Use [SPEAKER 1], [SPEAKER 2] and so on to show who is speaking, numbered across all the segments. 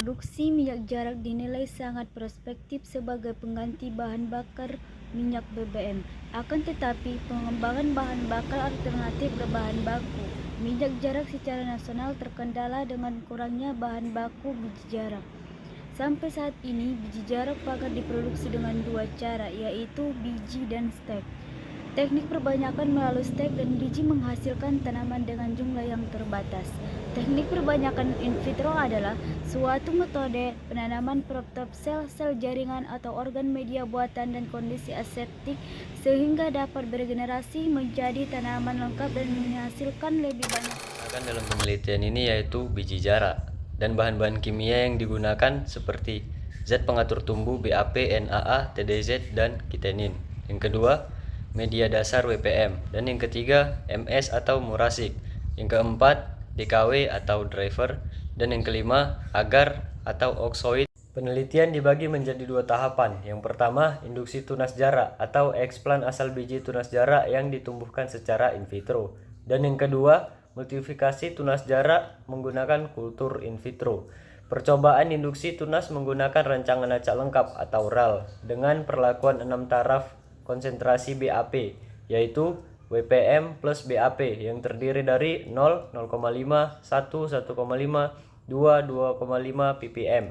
[SPEAKER 1] Produksi minyak jarak dinilai sangat prospektif sebagai pengganti bahan bakar minyak BBM. Akan tetapi, pengembangan bahan bakar alternatif berbahan baku minyak jarak secara nasional terkendala dengan kurangnya bahan baku biji jarak. Sampai saat ini, biji jarak pagar diproduksi dengan dua cara, yaitu biji dan stek. Teknik perbanyakan melalui stek dan biji menghasilkan tanaman dengan jumlah yang terbatas. Teknik perbanyakan in vitro adalah suatu metode penanaman protop sel-sel jaringan atau organ media buatan dan kondisi aseptik sehingga dapat beregenerasi menjadi tanaman lengkap dan menghasilkan lebih banyak.
[SPEAKER 2] Dalam penelitian ini yaitu biji jarak dan bahan-bahan kimia yang digunakan seperti zat pengatur tumbuh BAP, NAA, TDZ, dan kitenin. Yang kedua, media dasar WPM, dan yang ketiga MS atau murasik. Yang keempat, DKW atau driver, dan yang kelima agar atau oksoid. Penelitian dibagi menjadi dua tahapan. Yang pertama, induksi tunas jarak atau eksplan asal biji tunas jarak yang ditumbuhkan secara in vitro. Dan yang kedua, multiplikasi tunas jarak menggunakan kultur in vitro. Percobaan induksi tunas menggunakan rancangan acak lengkap atau RAL dengan perlakuan 6 taraf konsentrasi BAP, yaitu WPM plus BAP yang terdiri dari 0, 0,5, 1, 1,5, 2, 2,5 ppm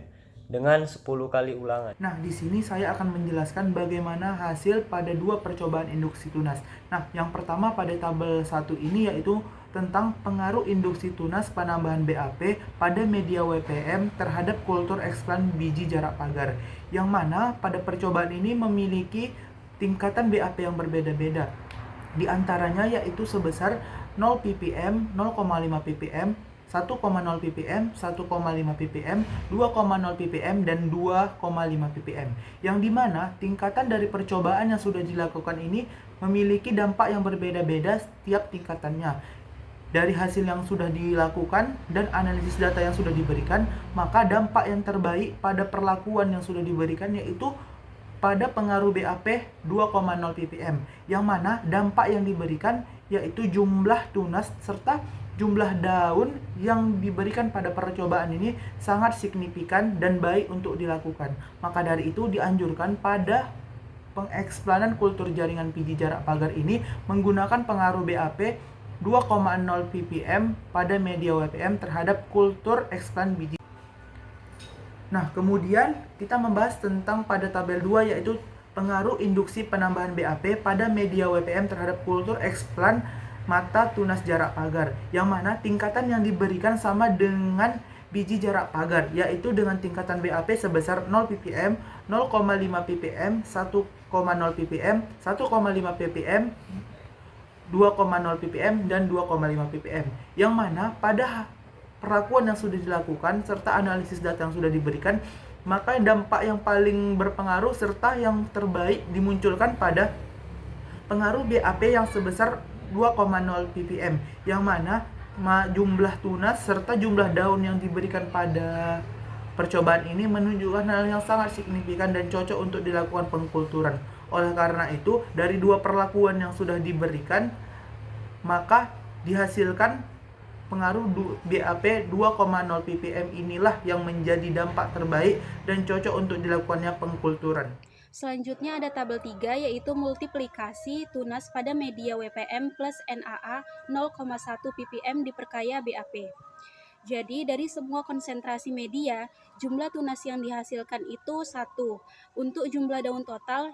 [SPEAKER 2] dengan 10 kali ulangan.
[SPEAKER 3] Nah, di sini saya akan menjelaskan bagaimana hasil pada dua percobaan induksi tunas. Nah, yang pertama pada tabel 1 ini yaitu tentang pengaruh induksi tunas penambahan BAP pada media WPM terhadap kultur eksplan biji jarak pagar. Yang mana pada percobaan ini memiliki tingkatan BAP yang berbeda-beda. Di antaranya yaitu sebesar 0 ppm, 0,5 ppm, 1,0 ppm, 1,5 ppm, 2,0 ppm, dan 2,5 ppm. Yang dimana tingkatan dari percobaan yang sudah dilakukan ini memiliki dampak yang berbeda-beda setiap tingkatannya. Dari hasil yang sudah dilakukan dan analisis data yang sudah diberikan, maka dampak yang terbaik pada perlakuan yang sudah diberikan yaitu pada pengaruh BAP 2,0 ppm, yang mana dampak yang diberikan yaitu jumlah tunas serta jumlah daun yang diberikan pada percobaan ini sangat signifikan dan baik untuk dilakukan. Maka dari itu dianjurkan pada pengeksplanan kultur jaringan biji jarak pagar ini menggunakan pengaruh BAP 2,0 ppm pada media WPM terhadap kultur eksplan biji. Nah, kemudian kita membahas tentang pada tabel 2 yaitu pengaruh induksi penambahan BAP pada media WPM terhadap kultur eksplan mata tunas jarak pagar, yang mana tingkatan yang diberikan sama dengan biji jarak pagar, yaitu dengan tingkatan BAP sebesar 0 ppm, 0,5 ppm, 1,0 ppm, 1,5 ppm, 2,0 ppm, dan 2,5 ppm, yang mana pada perlakuan yang sudah dilakukan serta analisis data yang sudah diberikan, maka dampak yang paling berpengaruh serta yang terbaik dimunculkan pada pengaruh BAP yang sebesar 2,0 ppm, yang mana jumlah tunas serta jumlah daun yang diberikan pada percobaan ini menunjukkan hal yang sangat signifikan dan cocok untuk dilakukan pengkulturan. Oleh karena itu, dari dua perlakuan yang sudah diberikan, maka dihasilkan pengaruh BAP 2,0 ppm inilah yang menjadi dampak terbaik dan cocok untuk dilakukannya pengkulturan.
[SPEAKER 4] Selanjutnya ada tabel 3 yaitu multiplikasi tunas pada media WPM plus NAA 0,1 ppm diperkaya BAP. Jadi dari semua konsentrasi media, jumlah tunas yang dihasilkan itu 1. Untuk jumlah daun total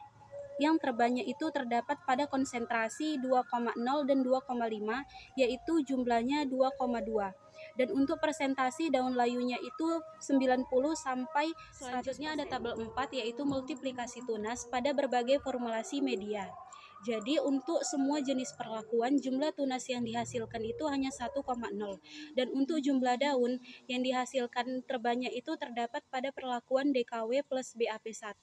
[SPEAKER 4] yang terbanyak itu terdapat pada konsentrasi 2,0 dan 2,5 yaitu jumlahnya 2,2. Dan untuk persentasi daun layunya itu 90 sampai 100. Selanjutnya ada tabel 4 yaitu multiplikasi tunas pada berbagai formulasi media. Jadi untuk semua jenis perlakuan jumlah tunas yang dihasilkan itu hanya 1,0 dan untuk jumlah daun yang dihasilkan terbanyak itu terdapat pada perlakuan DKW plus BAP1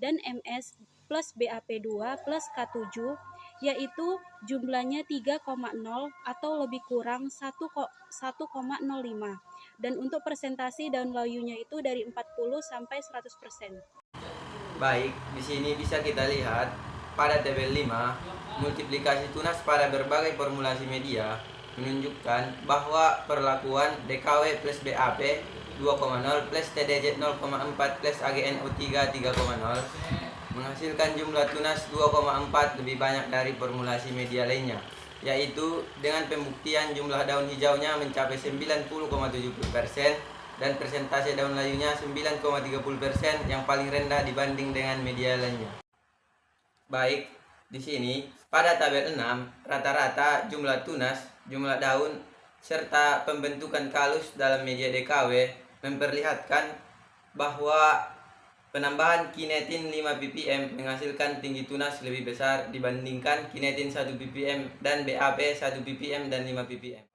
[SPEAKER 4] dan MS plus BAP2 plus K7 yaitu jumlahnya 3,0 atau lebih kurang 1,05 dan untuk persentasi daun layunya itu dari 40 sampai 100%.
[SPEAKER 5] Baik, di sini bisa kita lihat pada tabel 5 multiplikasi tunas pada berbagai formulasi media menunjukkan bahwa perlakuan DKW plus BAP 2,0 plus TDZ 0,4 plus AGNO3 3,0 menghasilkan jumlah tunas 2,4 lebih banyak dari formulasi media lainnya, yaitu dengan pembuktian jumlah daun hijaunya mencapai 90,70% dan persentase daun layunya 9,30% yang paling rendah dibanding dengan media lainnya. Baik, di sini pada tabel 6 rata-rata jumlah tunas, jumlah daun, serta pembentukan kalus dalam media DKW memperlihatkan bahwa penambahan kinetin 5 ppm menghasilkan tinggi tunas lebih besar dibandingkan kinetin 1 ppm dan BAP 1 ppm dan 5 ppm.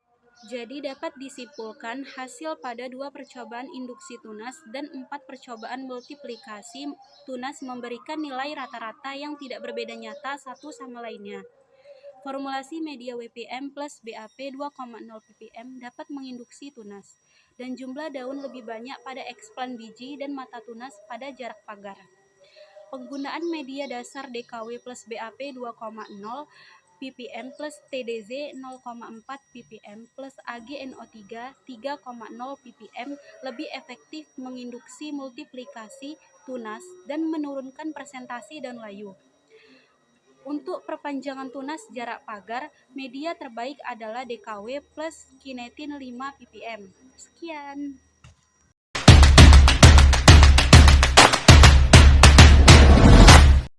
[SPEAKER 4] Jadi dapat disimpulkan hasil pada 2 percobaan induksi tunas dan 4 percobaan multiplikasi tunas memberikan nilai rata-rata yang tidak berbeda nyata satu sama lainnya. Formulasi media WPM plus BAP 2,0 ppm dapat menginduksi tunas, dan jumlah daun lebih banyak pada eksplan biji dan mata tunas pada jarak pagar. Penggunaan media dasar DKW plus BAP 2,0 ppm plus TDZ 0,4 ppm plus AgNO3 3,0 ppm lebih efektif menginduksi multiplikasi tunas dan menurunkan presentasi daun layu. Untuk perpanjangan tunas jarak pagar, media terbaik adalah DKW plus kinetin 5 ppm. Sekian.